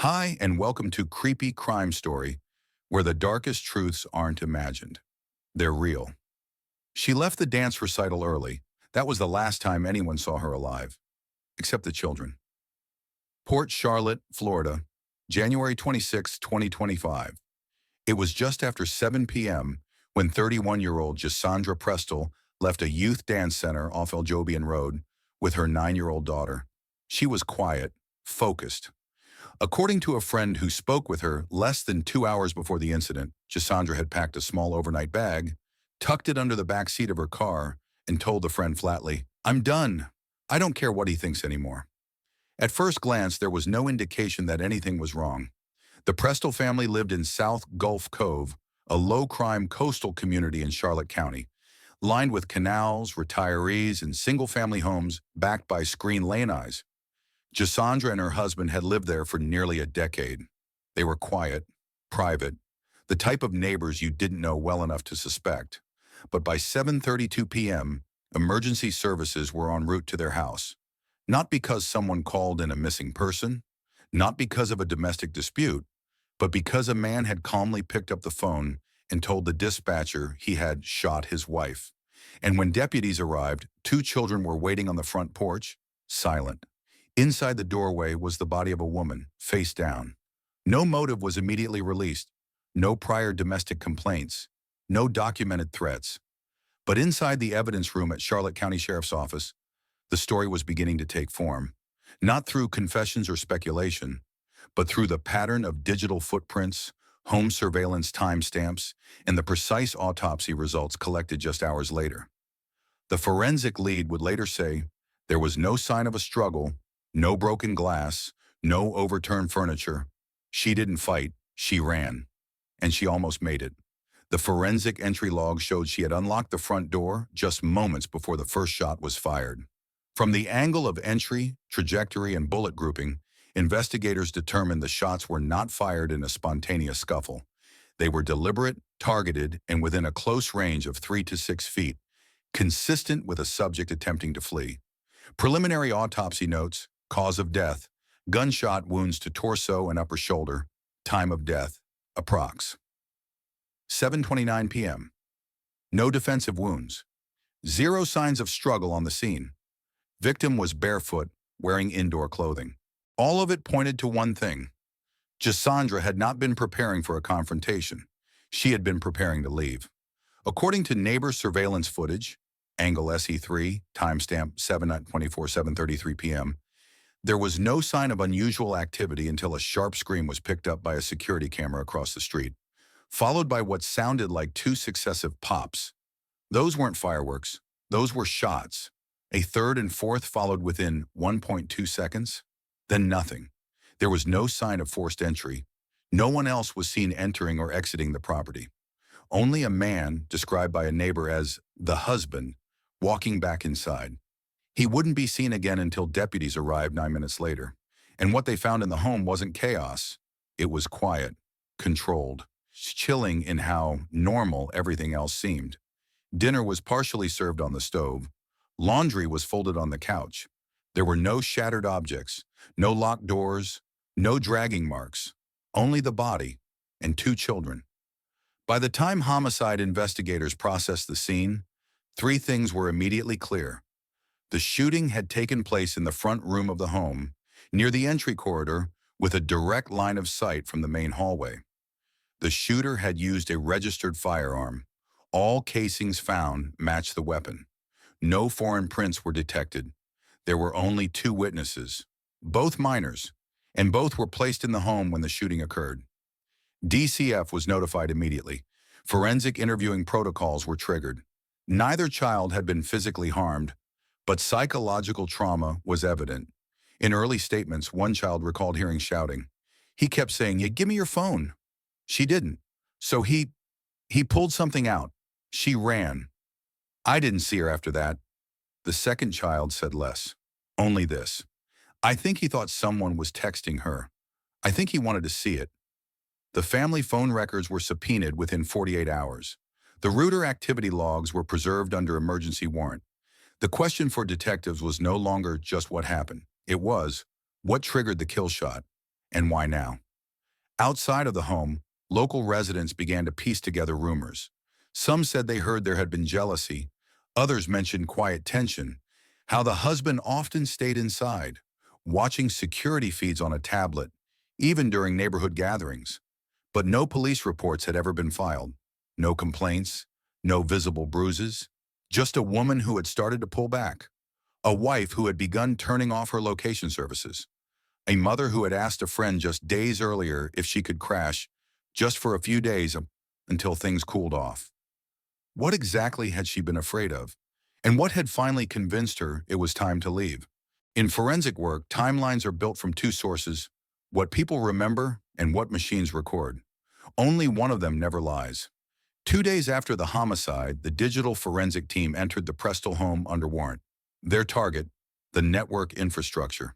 Hi, and welcome to Creepy Crime Story, where the darkest truths aren't imagined. They're real. She left the dance recital early. That was the last time anyone saw her alive, except the children. Port Charlotte, Florida, January 26, 2025. It was just after 7 p.m. when 31-year-old Jhesandra Prestol left a youth dance center off Eljobian Road with her 9-year-old daughter. She was quiet, focused. According to a friend who spoke with her less than 2 hours before the incident, Jhesandra had packed a small overnight bag, tucked it under the back seat of her car, and told the friend flatly, "I'm done. I don't care what he thinks anymore." At first glance, there was no indication that anything was wrong. The Prestol family lived in South Gulf Cove, a low-crime coastal community in Charlotte County, lined with canals, retirees, and single-family homes backed by screen lanais. Jhesandra and her husband had lived there for nearly a decade. They were quiet, private, the type of neighbors you didn't know well enough to suspect. But by 7:32 p.m., emergency services were en route to their house. Not because someone called in a missing person, not because of a domestic dispute, but because a man had calmly picked up the phone and told the dispatcher he had shot his wife. And when deputies arrived, two children were waiting on the front porch, silent. Inside the doorway was the body of a woman, face down. No motive was immediately released, no prior domestic complaints, no documented threats. But inside the evidence room at Charlotte County Sheriff's Office, the story was beginning to take form, not through confessions or speculation, but through the pattern of digital footprints, home surveillance timestamps, and the precise autopsy results collected just hours later. The forensic lead would later say there was no sign of a struggle, no broken glass, no overturned furniture. She didn't fight, she ran. And she almost made it. The forensic entry log showed she had unlocked the front door just moments before the first shot was fired. From the angle of entry, trajectory, and bullet grouping, investigators determined the shots were not fired in a spontaneous scuffle. They were deliberate, targeted, and within a close range of 3 to 6 feet, consistent with a subject attempting to flee. Preliminary autopsy notes: cause of death, gunshot wounds to torso and upper shoulder. Time of death, approx. 7:29 p.m. No defensive wounds. Zero signs of struggle on the scene. Victim was barefoot, wearing indoor clothing. All of it pointed to one thing. Jhesandra had not been preparing for a confrontation. She had been preparing to leave. According to neighbor surveillance footage, angle SE3, timestamp 7:24, 7:33 p.m., there was no sign of unusual activity until a sharp scream was picked up by a security camera across the street, followed by what sounded like two successive pops. Those weren't fireworks. Those were shots. A third and fourth followed within 1.2 seconds. Then nothing. There was no sign of forced entry. No one else was seen entering or exiting the property. Only a man, described by a neighbor as the husband, walking back inside. He wouldn't be seen again until deputies arrived 9 minutes later. And what they found in the home wasn't chaos. It was quiet, controlled, chilling in how normal everything else seemed. Dinner was partially served on the stove. Laundry was folded on the couch. There were no shattered objects, no locked doors, no dragging marks, only the body and two children. By the time homicide investigators processed the scene, three things were immediately clear. The shooting had taken place in the front room of the home, near the entry corridor, with a direct line of sight from the main hallway. The shooter had used a registered firearm. All casings found matched the weapon. No foreign prints were detected. There were only two witnesses, both minors, and both were placed in the home when the shooting occurred. DCF was notified immediately. Forensic interviewing protocols were triggered. Neither child had been physically harmed, but psychological trauma was evident. In early statements, one child recalled hearing shouting. He kept saying, "Yeah, give me your phone." She didn't. So he pulled something out. She ran. I didn't see her after that. The second child said less. Only this: "I think he thought someone was texting her. I think he wanted to see it." The family phone records were subpoenaed within 48 hours. The router activity logs were preserved under emergency warrant. The question for detectives was no longer just what happened. It was, what triggered the kill shot? And why now? Outside of the home, local residents began to piece together rumors. Some said they heard there had been jealousy. Others mentioned quiet tension, how the husband often stayed inside, watching security feeds on a tablet, even during neighborhood gatherings. But no police reports had ever been filed. No complaints, no visible bruises, just a woman who had started to pull back. A wife who had begun turning off her location services. A mother who had asked a friend just days earlier if she could crash, just for a few days until things cooled off. What exactly had she been afraid of? And what had finally convinced her it was time to leave? In forensic work, timelines are built from two sources: what people remember and what machines record. Only one of them never lies. 2 days after the homicide, the digital forensic team entered the Prestol home under warrant. Their target, the network infrastructure.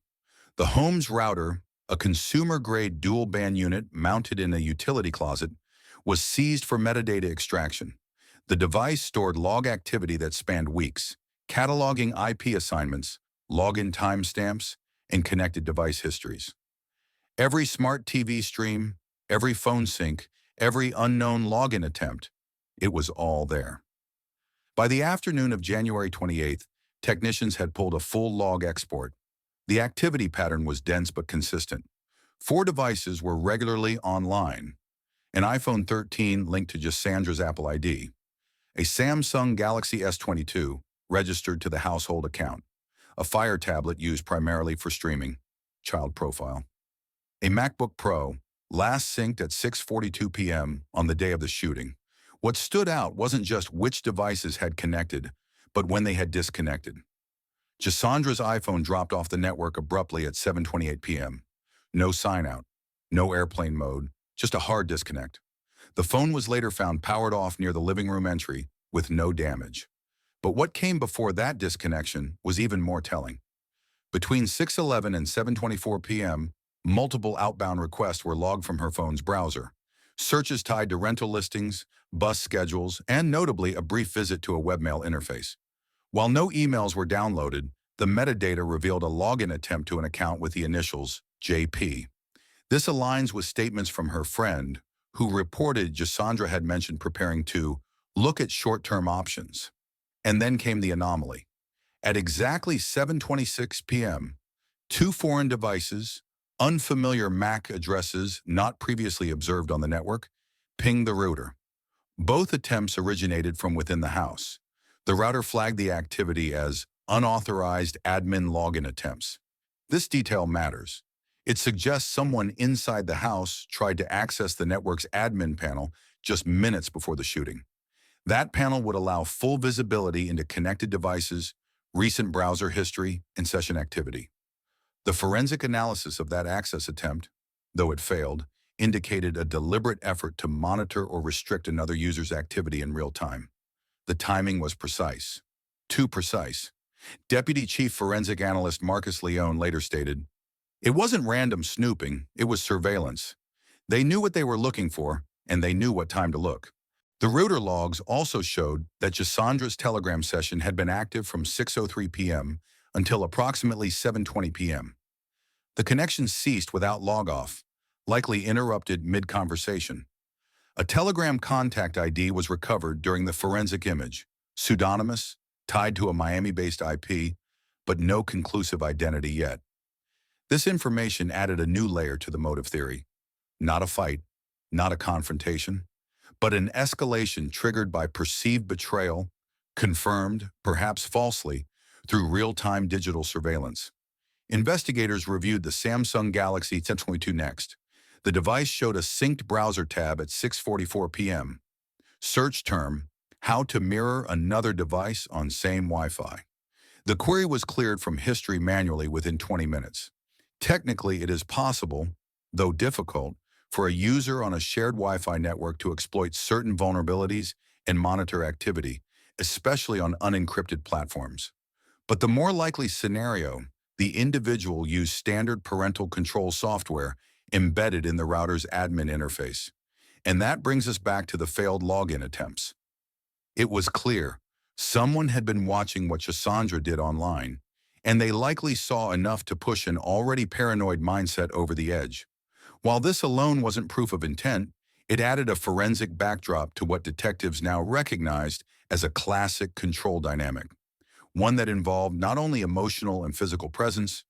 The home's router, a consumer-grade dual-band unit mounted in a utility closet, was seized for metadata extraction. The device stored log activity that spanned weeks, cataloging IP assignments, login timestamps, and connected device histories. Every smart TV stream, every phone sync, every unknown login attempt, it was all there. By the afternoon of January 28th, technicians had pulled a full log export. The activity pattern was dense but consistent. 4 devices were regularly online: an iPhone 13 linked to Jhesandra's Apple ID, a Samsung Galaxy S22 registered to the household account, a Fire tablet used primarily for streaming, child profile, a MacBook Pro, last synced at 6:42 p.m. on the day of the shooting. What stood out wasn't just which devices had connected, but when they had disconnected. Jhesandra's iPhone dropped off the network abruptly at 7:28 p.m. No sign out, no airplane mode, just a hard disconnect. The phone was later found powered off near the living room entry with no damage. But what came before that disconnection was even more telling. Between 6:11 and 7:24 p.m., multiple outbound requests were logged from her phone's browser. Searches tied to rental listings, bus schedules, and notably a brief visit to a webmail interface. While no emails were downloaded, the metadata revealed a login attempt to an account with the initials JP. This aligns with statements from her friend, who reported Jhesandra had mentioned preparing to look at short-term options. And then came the anomaly. At exactly 7:26 p.m., 2 foreign devices, unfamiliar MAC addresses not previously observed on the network, pinged the router. Both attempts originated from within the house. The router flagged the activity as unauthorized admin login attempts. This detail matters. It suggests someone inside the house tried to access the network's admin panel just minutes before the shooting. That panel would allow full visibility into connected devices, recent browser history, and session activity. The forensic analysis of that access attempt, though it failed, indicated a deliberate effort to monitor or restrict another user's activity in real time. The timing was precise. Too precise. Deputy Chief Forensic Analyst Marcus Leone later stated, "It wasn't random snooping, it was surveillance. They knew what they were looking for, and they knew what time to look." The router logs also showed that Jhesandra's Telegram session had been active from 6:03 p.m. until approximately 7:20 p.m. The connection ceased without log-off, likely interrupted mid-conversation. A Telegram contact ID was recovered during the forensic image, pseudonymous, tied to a Miami-based IP, but no conclusive identity yet. This information added a new layer to the motive theory. Not a fight, not a confrontation, but an escalation triggered by perceived betrayal, confirmed, perhaps falsely, through real-time digital surveillance. Investigators reviewed the Samsung Galaxy S22 next. The device showed a synced browser tab at 6:44 p.m. Search term, how to mirror another device on same Wi-Fi. The query was cleared from history manually within 20 minutes. Technically, it is possible, though difficult, for a user on a shared Wi-Fi network to exploit certain vulnerabilities and monitor activity, especially on unencrypted platforms. But the more likely scenario, the individual used standard parental control software embedded in the router's admin interface. And that brings us back to the failed login attempts. It was clear someone had been watching what Jhesandra did online, and they likely saw enough to push an already paranoid mindset over the edge. While this alone wasn't proof of intent, it added a forensic backdrop to what detectives now recognized as a classic control dynamic, one that involved not only emotional and physical presence,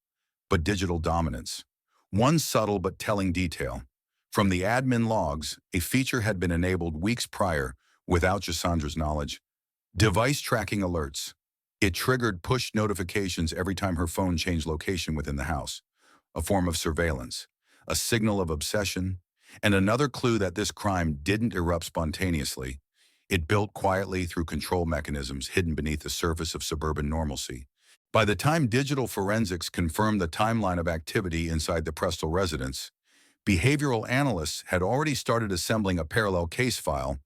but digital dominance. One subtle but telling detail. From the admin logs, a feature had been enabled weeks prior without Jhesandra's knowledge. Device tracking alerts. It triggered push notifications every time her phone changed location within the house, a form of surveillance, a signal of obsession, and another clue that this crime didn't erupt spontaneously. It built quietly through control mechanisms hidden beneath the surface of suburban normalcy. By the time digital forensics confirmed the timeline of activity inside the Prestol residence, behavioral analysts had already started assembling a parallel case file,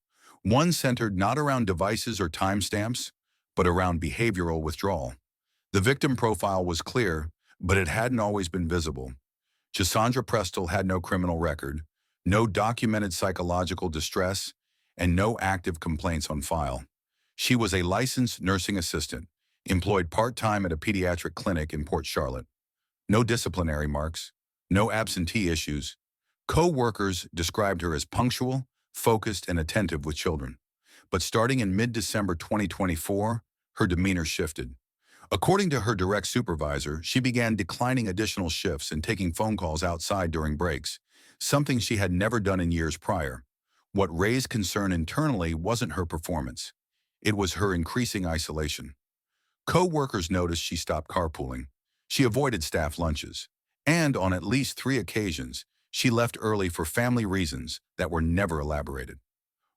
one centered not around devices or timestamps, but around behavioral withdrawal. The victim profile was clear, but it hadn't always been visible. Jhesandra Prestol had no criminal record, no documented psychological distress, and no active complaints on file. She was a licensed nursing assistant, employed part-time at a pediatric clinic in Port Charlotte. No disciplinary marks, no absentee issues. Co-workers described her as punctual, focused, and attentive with children. But starting in mid-December 2024, her demeanor shifted. According to her direct supervisor, she began declining additional shifts and taking phone calls outside during breaks, something she had never done in years prior. What raised concern internally wasn't her performance. It was her increasing isolation. Co-workers noticed she stopped carpooling. She avoided staff lunches. And on at least 3 occasions, she left early for family reasons that were never elaborated.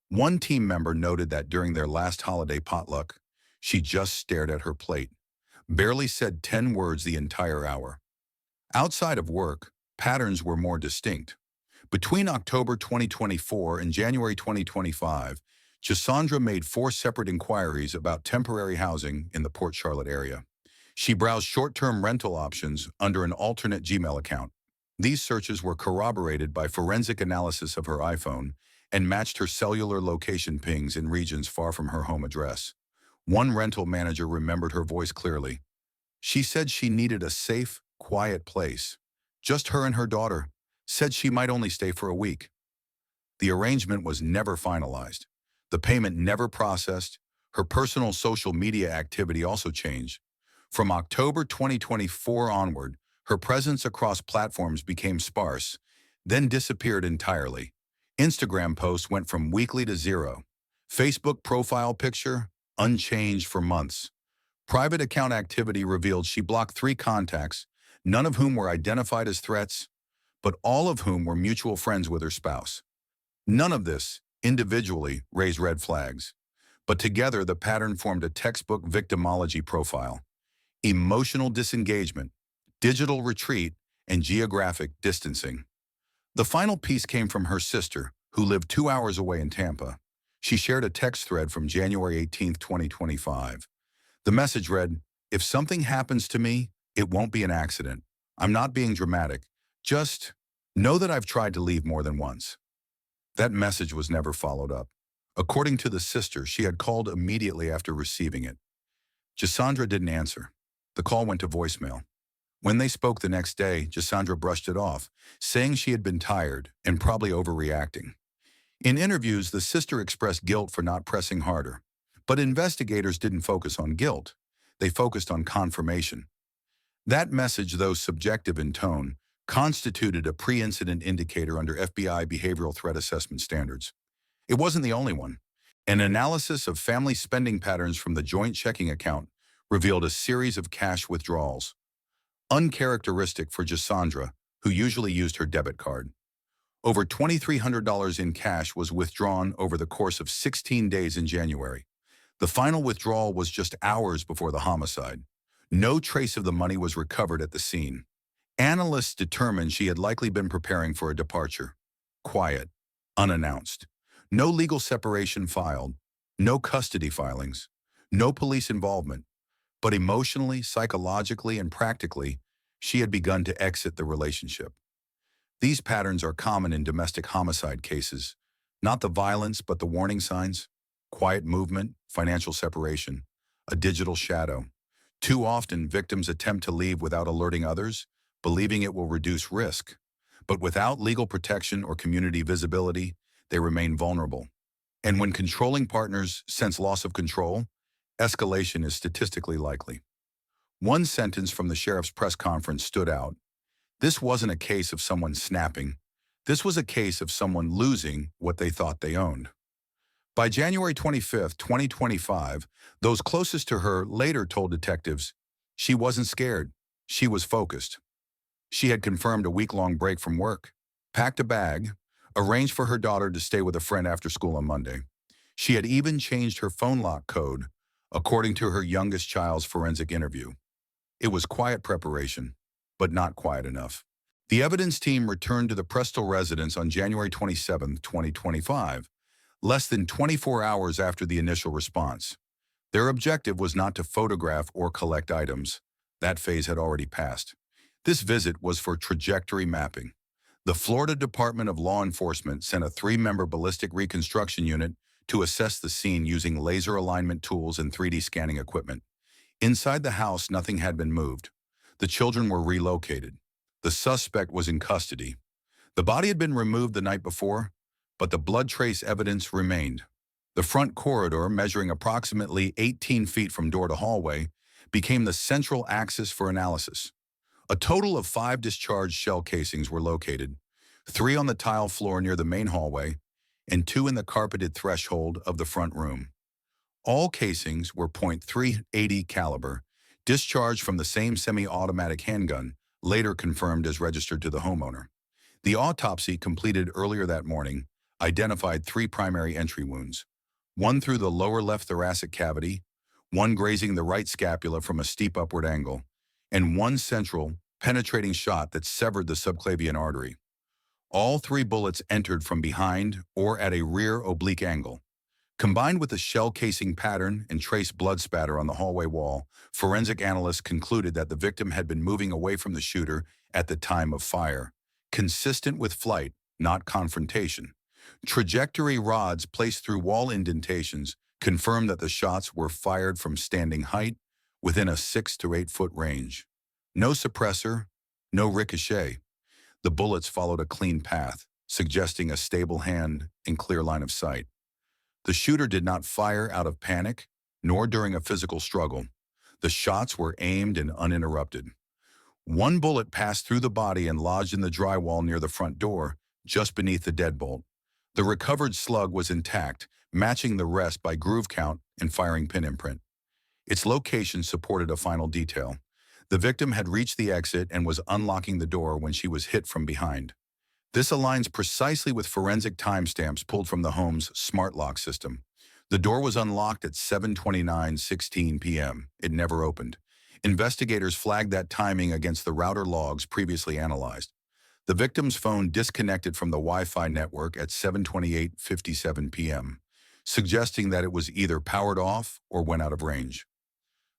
One team member noted that during their last holiday potluck, she just stared at her plate, barely said 10 words the entire hour. Outside of work, patterns were more distinct. Between October 2024 and January 2025, Jhesandra made 4 separate inquiries about temporary housing in the Port Charlotte area. She browsed short-term rental options under an alternate Gmail account. These searches were corroborated by forensic analysis of her iPhone and matched her cellular location pings in regions far from her home address. One rental manager remembered her voice clearly. She said she needed a safe, quiet place. Just her and her daughter. Said she might only stay for a week. The arrangement was never finalized. The payment never processed. Her personal social media activity also changed. From October 2024 onward, her presence across platforms became sparse, then disappeared entirely. Instagram posts went from weekly to 0. Facebook profile picture, unchanged for months. Private account activity revealed she blocked 3 contacts, none of whom were identified as threats, but all of whom were mutual friends with her spouse. None of this, individually, raised red flags, but together the pattern formed a textbook victimology profile. Emotional disengagement, digital retreat, and geographic distancing. The final piece came from her sister, who lived 2 hours away in Tampa. She shared a text thread from January 18, 2025. The message read, "If something happens to me, it won't be an accident. I'm not being dramatic. Just know that I've tried to leave more than once." That message was never followed up. According to the sister, she had called immediately after receiving it. Jhesandra didn't answer. The call went to voicemail. When they spoke the next day, Jhesandra brushed it off, saying she had been tired and probably overreacting. In interviews, the sister expressed guilt for not pressing harder. But investigators didn't focus on guilt. They focused on confirmation. That message, though subjective in tone, constituted a pre-incident indicator under FBI behavioral threat assessment standards. It wasn't the only one. An analysis of family spending patterns from the joint checking account revealed a series of cash withdrawals, uncharacteristic for Jhesandra, who usually used her debit card. Over $2,300 in cash was withdrawn over the course of 16 days in January. The final withdrawal was just hours before the homicide. No trace of the money was recovered at the scene. Analysts determined she had likely been preparing for a departure. Quiet, unannounced. No legal separation filed, no custody filings, no police involvement. But emotionally, psychologically, and practically, she had begun to exit the relationship. These patterns are common in domestic homicide cases. Not the violence, but the warning signs. Quiet movement, financial separation, a digital shadow. Too often, victims attempt to leave without alerting others, believing it will reduce risk. But without legal protection or community visibility, they remain vulnerable. And when controlling partners sense loss of control, escalation is statistically likely. One sentence from the sheriff's press conference stood out. This wasn't a case of someone snapping. This was a case of someone losing what they thought they owned. By January 25, 2025, those closest to her later told detectives she wasn't scared. She was focused. She had confirmed a week-long break from work, packed a bag, arranged for her daughter to stay with a friend after school on Monday. She had even changed her phone lock code, according to her youngest child's forensic interview. It was quiet preparation, but not quiet enough. The evidence team returned to the Prestol residence on January 27, 2025, less than 24 hours after the initial response. Their objective was not to photograph or collect items. That phase had already passed. This visit was for trajectory mapping. The Florida Department of Law Enforcement sent a 3-member ballistic reconstruction unit to assess the scene using laser alignment tools and 3D scanning equipment. Inside the house, nothing had been moved. The children were relocated. The suspect was in custody. The body had been removed the night before, but the blood trace evidence remained. The front corridor, measuring approximately 18 feet from door to hallway, became the central axis for analysis. A total of 5 discharged shell casings were located, 3 on the tile floor near the main hallway, and 2 in the carpeted threshold of the front room. All casings were .380 caliber, discharged from the same semi-automatic handgun, later confirmed as registered to the homeowner. The autopsy completed earlier that morning identified 3 primary entry wounds, 1 through the lower left thoracic cavity, 1 grazing the right scapula from a steep upward angle, and 1 central, penetrating shot that severed the subclavian artery. All 3 bullets entered from behind or at a rear oblique angle. Combined with the shell casing pattern and trace blood spatter on the hallway wall, forensic analysts concluded that the victim had been moving away from the shooter at the time of fire, consistent with flight, not confrontation. Trajectory rods placed through wall indentations confirmed that the shots were fired from standing height within a 6 to 8 foot range. No suppressor, no ricochet. The bullets followed a clean path, suggesting a stable hand and clear line of sight. The shooter did not fire out of panic, nor during a physical struggle. The shots were aimed and uninterrupted. 1 bullet passed through the body and lodged in the drywall near the front door, just beneath the deadbolt. The recovered slug was intact, matching the rest by groove count and firing pin imprint. Its location supported a final detail. The victim had reached the exit and was unlocking the door when she was hit from behind. This aligns precisely with forensic timestamps pulled from the home's smart lock system. The door was unlocked at 7:29:16 p.m. It never opened. Investigators flagged that timing against the router logs previously analyzed. The victim's phone disconnected from the Wi-Fi network at 7:28:57 p.m., suggesting that it was either powered off or went out of range.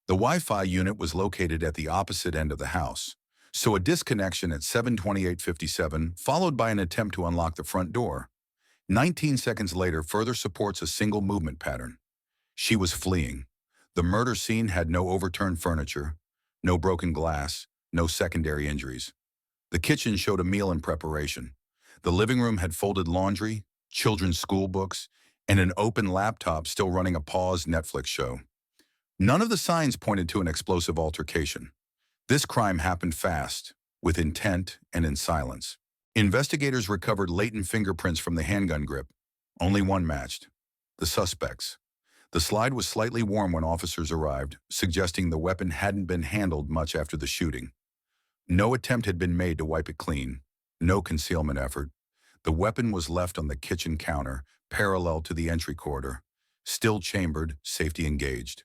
The Wi-Fi unit was located at the opposite end of the house, so a disconnection at 7:28:57 followed by an attempt to unlock the front door. 19 seconds later further supports a single movement pattern. She was fleeing. The murder scene had no overturned furniture, no broken glass, no secondary injuries. The kitchen showed a meal in preparation. The living room had folded laundry, children's school books, and an open laptop still running a paused Netflix show. None of the signs pointed to an explosive altercation. This crime happened fast, with intent and in silence. Investigators recovered latent fingerprints from the handgun grip. Only one matched: the suspect's. The slide was slightly warm when officers arrived, suggesting the weapon hadn't been handled much after the shooting. No attempt had been made to wipe it clean. No concealment effort. The weapon was left on the kitchen counter, parallel to the entry corridor. Still chambered, safety engaged.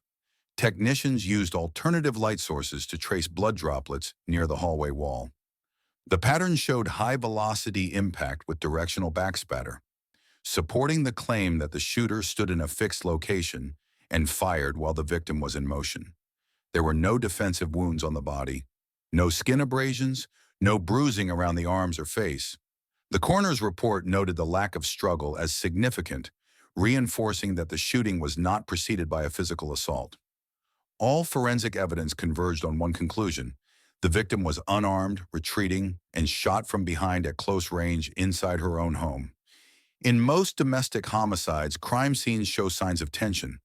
Technicians used alternative light sources to trace blood droplets near the hallway wall. The pattern showed high-velocity impact with directional backspatter, supporting the claim that the shooter stood in a fixed location and fired while the victim was in motion. There were no defensive wounds on the body, no skin abrasions, no bruising around the arms or face. The coroner's report noted the lack of struggle as significant, reinforcing that the shooting was not preceded by a physical assault. All forensic evidence converged on one conclusion: The victim was unarmed, retreating, and shot from behind at close range inside her own home. In most domestic homicides, crime scenes show signs of tension.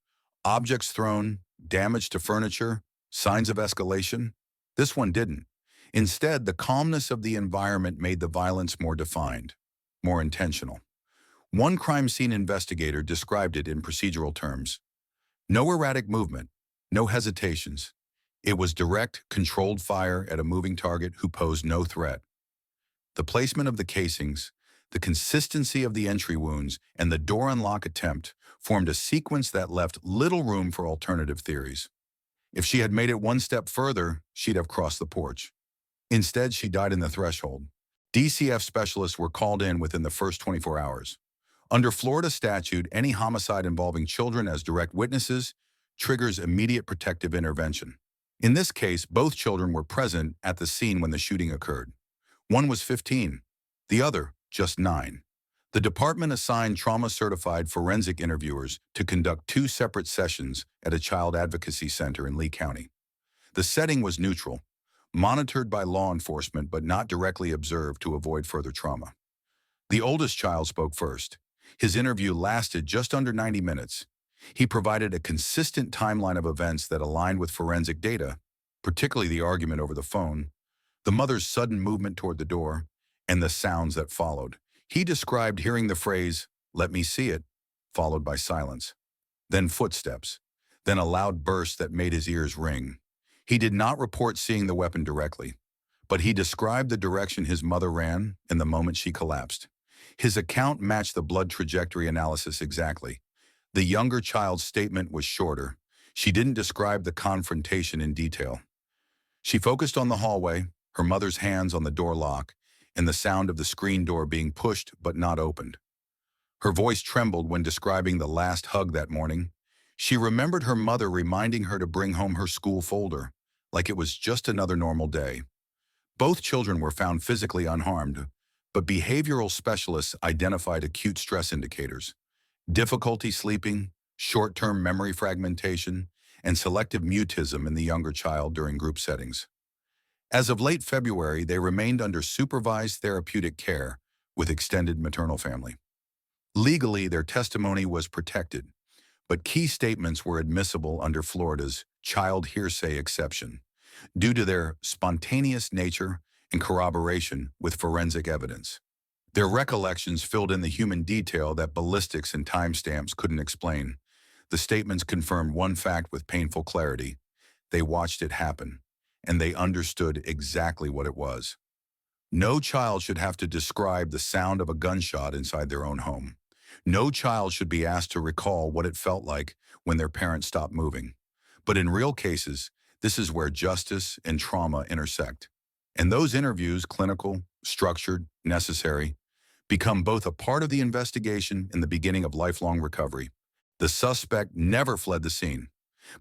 Objects thrown, damage to furniture, signs of escalation. This one didn't. Instead, the calmness of the environment made the violence more defined, more intentional. One crime scene investigator described it in procedural terms. No erratic movement, no hesitations. It was direct, controlled fire at a moving target who posed no threat. The placement of the casings, the consistency of the entry wounds, and the door unlock attempt formed a sequence that left little room for alternative theories. If she had made it one step further, she'd have crossed the porch. Instead, she died in the threshold. DCF specialists were called in within the first 24 hours. Under Florida statute, any homicide involving children as direct witnesses triggers immediate protective intervention. In this case, both children were present at the scene when the shooting occurred. One was 15, the other just 9. The department assigned trauma-certified forensic interviewers to conduct 2 separate sessions at a child advocacy center in Lee County. The setting was neutral, monitored by law enforcement but not directly observed to avoid further trauma. The oldest child spoke first. His interview lasted just under 90 minutes. He provided a consistent timeline of events that aligned with forensic data, particularly the argument over the phone, the mother's sudden movement toward the door, and the sounds that followed. He described hearing the phrase, "Let me see it," followed by silence, then footsteps, then a loud burst that made his ears ring. He did not report seeing the weapon directly, but he described the direction his mother ran and the moment she collapsed. His account matched the blood trajectory analysis exactly. The younger child's statement was shorter. She didn't describe the confrontation in detail. She focused on the hallway, her mother's hands on the door lock, and the sound of the screen door being pushed but not opened. Her voice trembled when describing the last hug that morning. She remembered her mother reminding her to bring home her school folder, like it was just another normal day. Both children were found physically unharmed, but behavioral specialists identified acute stress indicators: difficulty sleeping, short-term memory fragmentation, and selective mutism in the younger child during group settings. As of late February, they remained under supervised therapeutic care with extended maternal family. Legally, their testimony was protected, but key statements were admissible under Florida's child hearsay exception due to their spontaneous nature and corroboration with forensic evidence. Their recollections filled in the human detail that ballistics and timestamps couldn't explain. The statements confirmed one fact with painful clarity: they watched it happen, and they understood exactly what it was. No child should have to describe the sound of a gunshot inside their own home. No child should be asked to recall what it felt like when their parents stopped moving. But in real cases, this is where justice and trauma intersect. And those interviews, clinical, structured, necessary, become both a part of the investigation and the beginning of lifelong recovery. The suspect never fled the scene.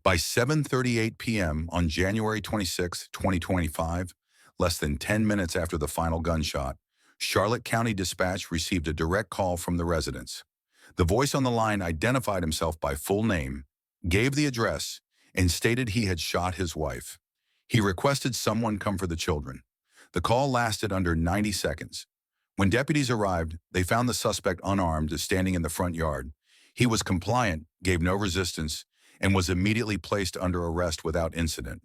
By 7:38 p.m. on January 26, 2025, less than 10 minutes after the final gunshot, Charlotte County Dispatch received a direct call from the residents. The voice on the line identified himself by full name, gave the address, and stated he had shot his wife. He requested someone come for the children. The call lasted under 90 seconds. When deputies arrived, they found the suspect unarmed, standing in the front yard. He was compliant, gave no resistance, and was immediately placed under arrest without incident.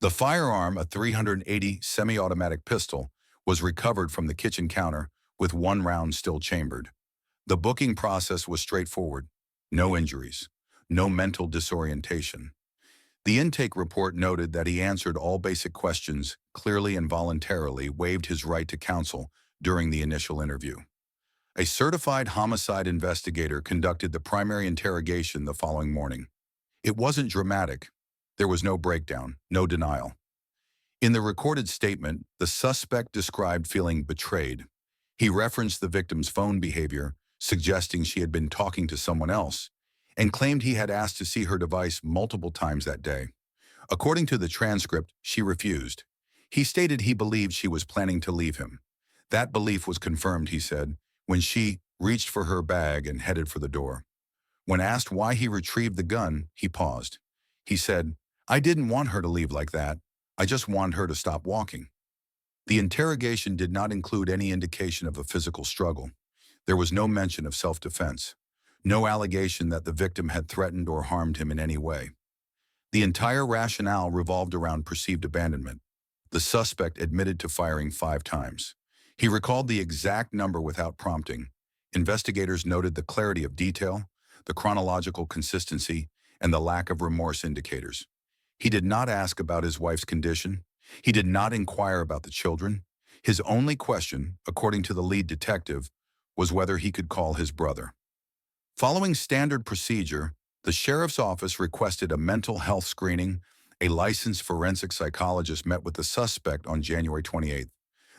The firearm, a .380 semi-automatic pistol, was recovered from the kitchen counter with 1 round still chambered. The booking process was straightforward: no injuries, no mental disorientation. The intake report noted that he answered all basic questions clearly and voluntarily, waived his right to counsel during the initial interview. A certified homicide investigator conducted the primary interrogation the following morning. It wasn't dramatic. There was no breakdown, no denial. In the recorded statement, the suspect described feeling betrayed. He referenced the victim's phone behavior, suggesting she had been talking to someone else, and claimed he had asked to see her device multiple times that day. According to the transcript, she refused. He stated he believed she was planning to leave him. That belief was confirmed, he said, when she reached for her bag and headed for the door. When asked why he retrieved the gun, he paused. He said, "I didn't want her to leave like that. I just want her to stop walking. The interrogation did not include any indication of a physical struggle. There was no mention of self-defense, no allegation that the victim had threatened or harmed him in any way. The entire rationale revolved around perceived abandonment. The suspect admitted to firing 5 times. He recalled the exact number without prompting. Investigators noted the clarity of detail, the chronological consistency, and the lack of remorse indicators. He did not ask about his wife's condition. He did not inquire about the children. His only question, according to the lead detective, was whether he could call his brother. Following standard procedure, the sheriff's office requested a mental health screening. A licensed forensic psychologist met with the suspect on January 28th.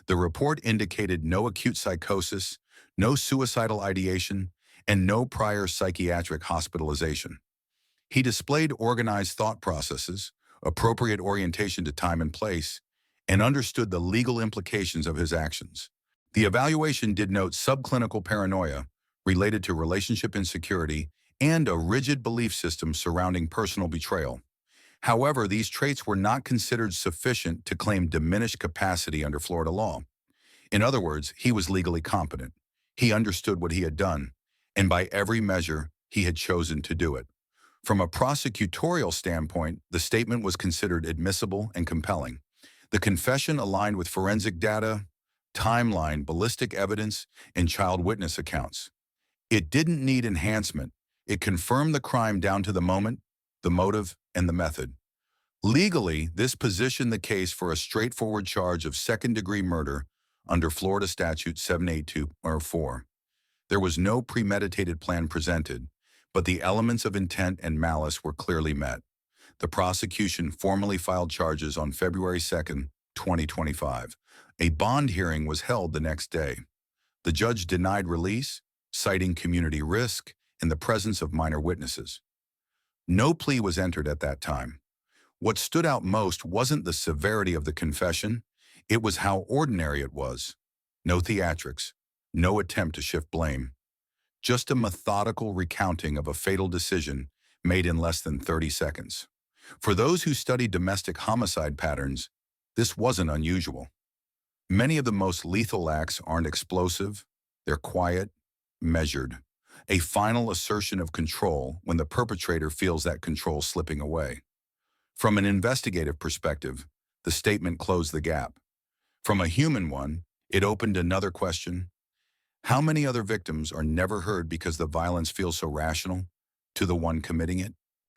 The report indicated no acute psychosis, no suicidal ideation, and no prior psychiatric hospitalization. He displayed organized thought processes, appropriate orientation to time and place, and understood the legal implications of his actions. The evaluation did note subclinical paranoia related to relationship insecurity and a rigid belief system surrounding personal betrayal. However, these traits were not considered sufficient to claim diminished capacity under Florida law. In other words, he was legally competent. He understood what he had done, and by every measure, he had chosen to do it. From a prosecutorial standpoint, the statement was considered admissible and compelling. The confession aligned with forensic data, timeline, ballistic evidence, and child witness accounts. It didn't need enhancement. It confirmed the crime down to the moment, the motive, and the method. Legally, this positioned the case for a straightforward charge of second-degree murder under Florida Statute 782-4. There was no premeditated plan presented, but the elements of intent and malice were clearly met. The prosecution formally filed charges on February 2, 2025. A bond hearing was held the next day. The judge denied release, citing community risk in the presence of minor witnesses. No plea was entered at that time. What stood out most wasn't the severity of the confession, it was how ordinary it was. No theatrics, no attempt to shift blame. Just a methodical recounting of a fatal decision made in less than 30 seconds. For those who study domestic homicide patterns, this wasn't unusual. Many of the most lethal acts aren't explosive, they're quiet, measured. A final assertion of control when the perpetrator feels that control slipping away. From an investigative perspective, the statement closed the gap. From a human one, it opened another question. How many other victims are never heard because the violence feels so rational to the one committing it?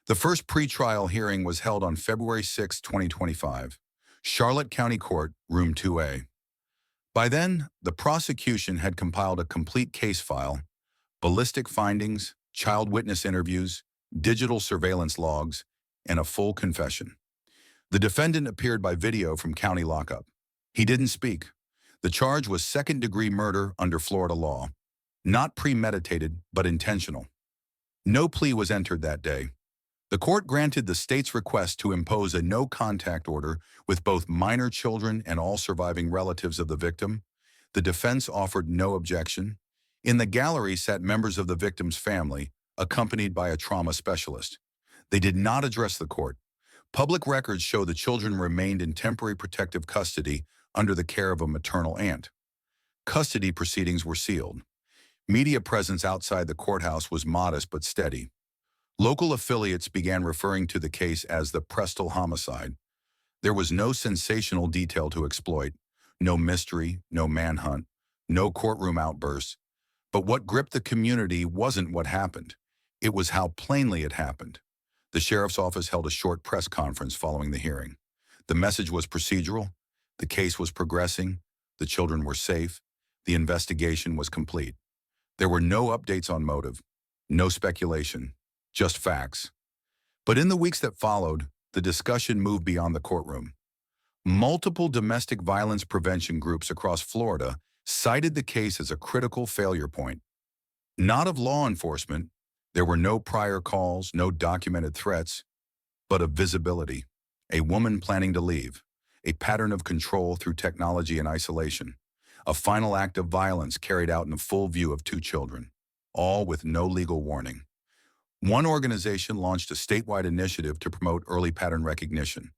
The first pretrial hearing was held on February 6, 2025, Charlotte County Court, Room 2A. By then, the prosecution had compiled a complete case file, ballistic findings, child witness interviews, digital surveillance logs, and a full confession. The defendant appeared by video from county lockup. He didn't speak. The charge was second-degree murder under Florida law, not premeditated but intentional. No plea was entered that day. The court granted the state's request to impose a no-contact order with both minor children and all surviving relatives of the victim. The defense offered no objection. In the gallery sat members of the victim's family, accompanied by a trauma specialist. They did not address the court. Public records show the children remained in temporary protective custody under the care of a maternal aunt. Custody proceedings were sealed. Media presence outside the courthouse was modest but steady. Local affiliates began referring to the case as the Prestol homicide. There was no sensational detail to exploit, no mystery, no manhunt, no courtroom outbursts. But what gripped the community wasn't what happened. It was how plainly it happened. The sheriff's office held a short press conference following the hearing. The message was procedural, the case was progressing, the children were safe, the investigation was complete. There were no updates on motive, no speculation, just facts. But in the weeks that followed, the discussion moved beyond the courtroom. Multiple domestic violence prevention groups across Florida cited the case as a critical failure point. Not of law enforcement, there were no prior calls, no documented threats, but of visibility. A woman planning to leave, a pattern of control through technology and isolation, a final act of violence carried out in full view of 2 children, all with no legal warning. One organization launched a statewide initiative to promote early pattern recognition.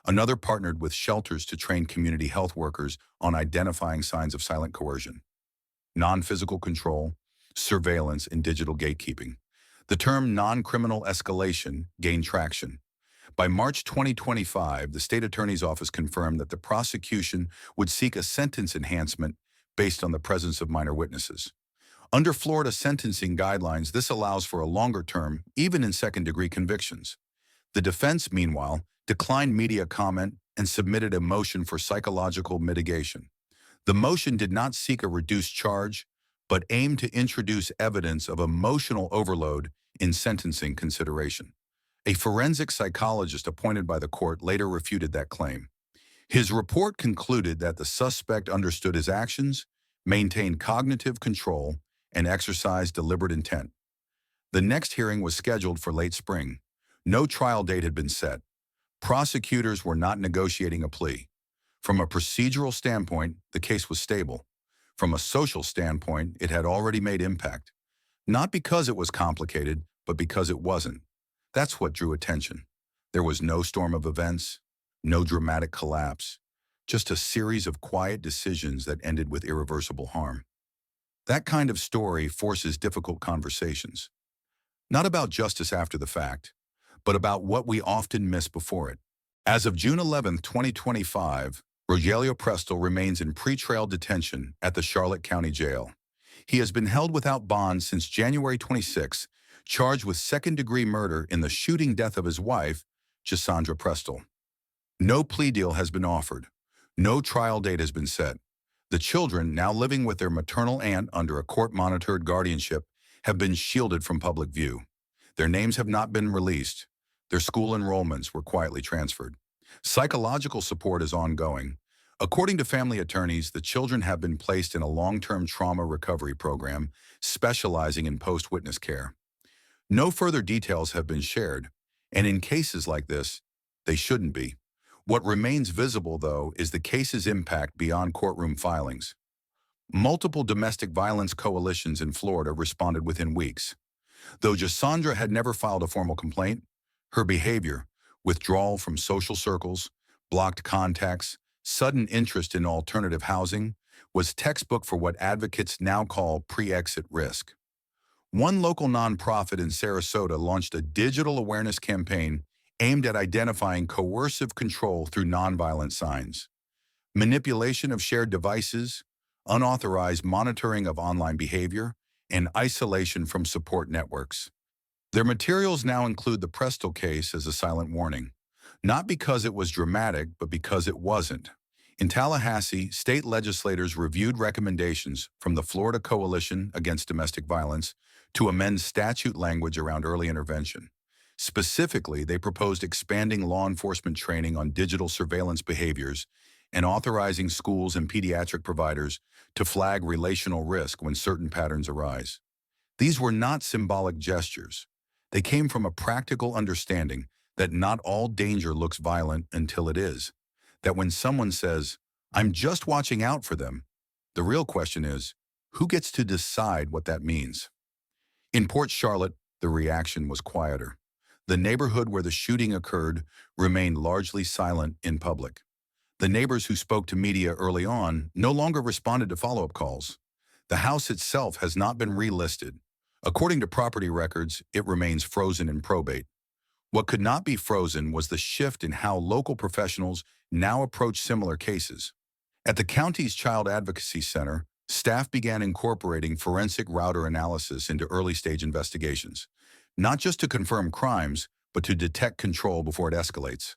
Another partnered with shelters to train community health workers on identifying signs of silent coercion, non-physical control, surveillance, and digital gatekeeping. The term non-criminal escalation gained traction. By March 2025, the state attorney's office confirmed that the prosecution would seek a sentence enhancement based on the presence of minor witnesses. Under Florida sentencing guidelines, this allows for a longer term, even in second-degree convictions. The defense, meanwhile, declined media comment and submitted a motion for psychological mitigation. The motion did not seek a reduced charge, but aimed to introduce evidence of emotional overload in sentencing consideration. A forensic psychologist appointed by the court later refuted that claim. His report concluded that the suspect understood his actions, maintained cognitive control, and exercised deliberate intent. The next hearing was scheduled for late spring. No trial date had been set. Prosecutors were not negotiating a plea. From a procedural standpoint, the case was stable. From a social standpoint, it had already made impact. Not because it was complicated, but because it wasn't. That's what drew attention. There was no storm of events, no dramatic collapse, just a series of quiet decisions that ended with irreversible harm. That kind of story forces difficult conversations. Not about justice after the fact, but about what we often miss before it. As of June 11, 2025, Jhesandra Prestol remains in pretrial detention at the Charlotte County Jail. He has been held without bond since January 26, charged with second-degree murder in the shooting death of his wife, Jhesandra Prestol. No plea deal has been offered. No trial date has been set. The children, now living with their maternal aunt under a court-monitored guardianship, have been shielded from public view. Their names have not been released. Their school enrollments were quietly transferred. Psychological support is ongoing. According to family attorneys, the children have been placed in a long-term trauma recovery program specializing in post-witness care. No further details have been shared, and in cases like this, they shouldn't be. What remains visible, though, is the case's impact beyond courtroom filings. Multiple domestic violence coalitions in Florida responded within weeks. Though Jhesandra had never filed a formal complaint, her behavior, withdrawal from social circles, blocked contacts, sudden interest in alternative housing, was textbook for what advocates now call pre-exit risk. One local nonprofit in Sarasota launched a digital awareness campaign aimed at identifying coercive control through nonviolent signs. Manipulation of shared devices, unauthorized monitoring of online behavior, and isolation from support networks. Their materials now include the Prestol case as a silent warning, not because it was dramatic, but because it wasn't. In Tallahassee, state legislators reviewed recommendations from the Florida Coalition Against Domestic Violence to amend statute language around early intervention. Specifically, they proposed expanding law enforcement training on digital surveillance behaviors and authorizing schools and pediatric providers to flag relational risk when certain patterns arise. These were not symbolic gestures. They came from a practical understanding that not all danger looks violent until it is. That when someone says, "I'm just watching out for them," the real question is, who gets to decide what that means? In Port Charlotte, the reaction was quieter. The neighborhood where the shooting occurred remained largely silent in public. The neighbors who spoke to media early on no longer responded to follow-up calls. The house itself has not been relisted. According to property records, it remains frozen in probate. What could not be frozen was the shift in how local professionals now approach similar cases. At the county's Child Advocacy Center, staff began incorporating forensic router analysis into early-stage investigations, not just to confirm crimes, but to detect control before it escalates.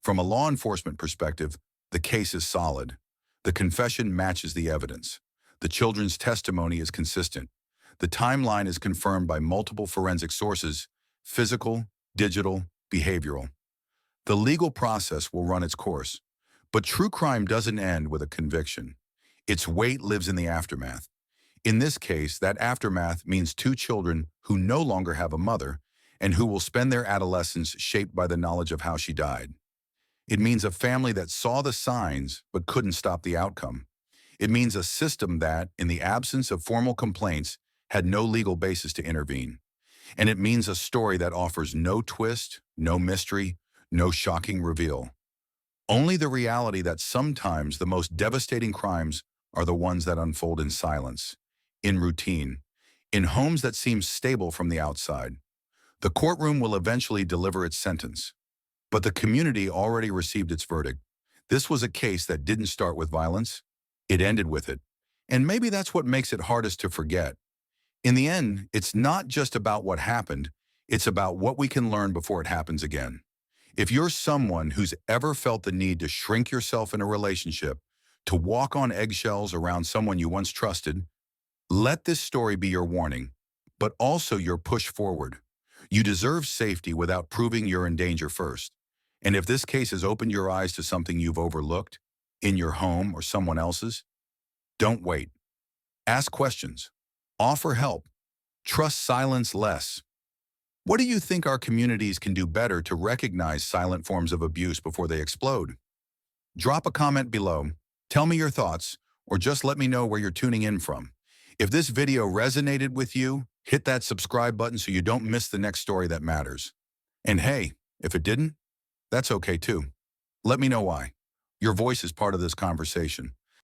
From a law enforcement perspective, the case is solid. The confession matches the evidence. The children's testimony is consistent. The timeline is confirmed by multiple forensic sources: physical, digital, behavioral. The legal process will run its course. But true crime doesn't end with a conviction. Its weight lives in the aftermath. In this case, that aftermath means two children who no longer have a mother and who will spend their adolescence shaped by the knowledge of how she died. It means a family that saw the signs but couldn't stop the outcome. It means a system that, in the absence of formal complaints, had no legal basis to intervene. And it means a story that offers no twist, no mystery, no shocking reveal. Only the reality that sometimes the most devastating crimes are the ones that unfold in silence, in routine, in homes that seem stable from the outside. The courtroom will eventually deliver its sentence, but the community already received its verdict. This was a case that didn't start with violence, it ended with it. And maybe that's what makes it hardest to forget. In the end, it's not just about what happened, it's about what we can learn before it happens again. If you're someone who's ever felt the need to shrink yourself in a relationship, to walk on eggshells around someone you once trusted, let this story be your warning, but also your push forward. You deserve safety without proving you're in danger first. And if this case has opened your eyes to something you've overlooked, in your home or someone else's, don't wait. Ask questions. Offer help. Trust silence less. What do you think our communities can do better to recognize silent forms of abuse before they explode? Drop a comment below, tell me your thoughts, or just let me know where you're tuning in from. If this video resonated with you, hit that subscribe button so you don't miss the next story that matters. And hey, if it didn't, that's okay too. Let me know why. Your voice is part of this conversation.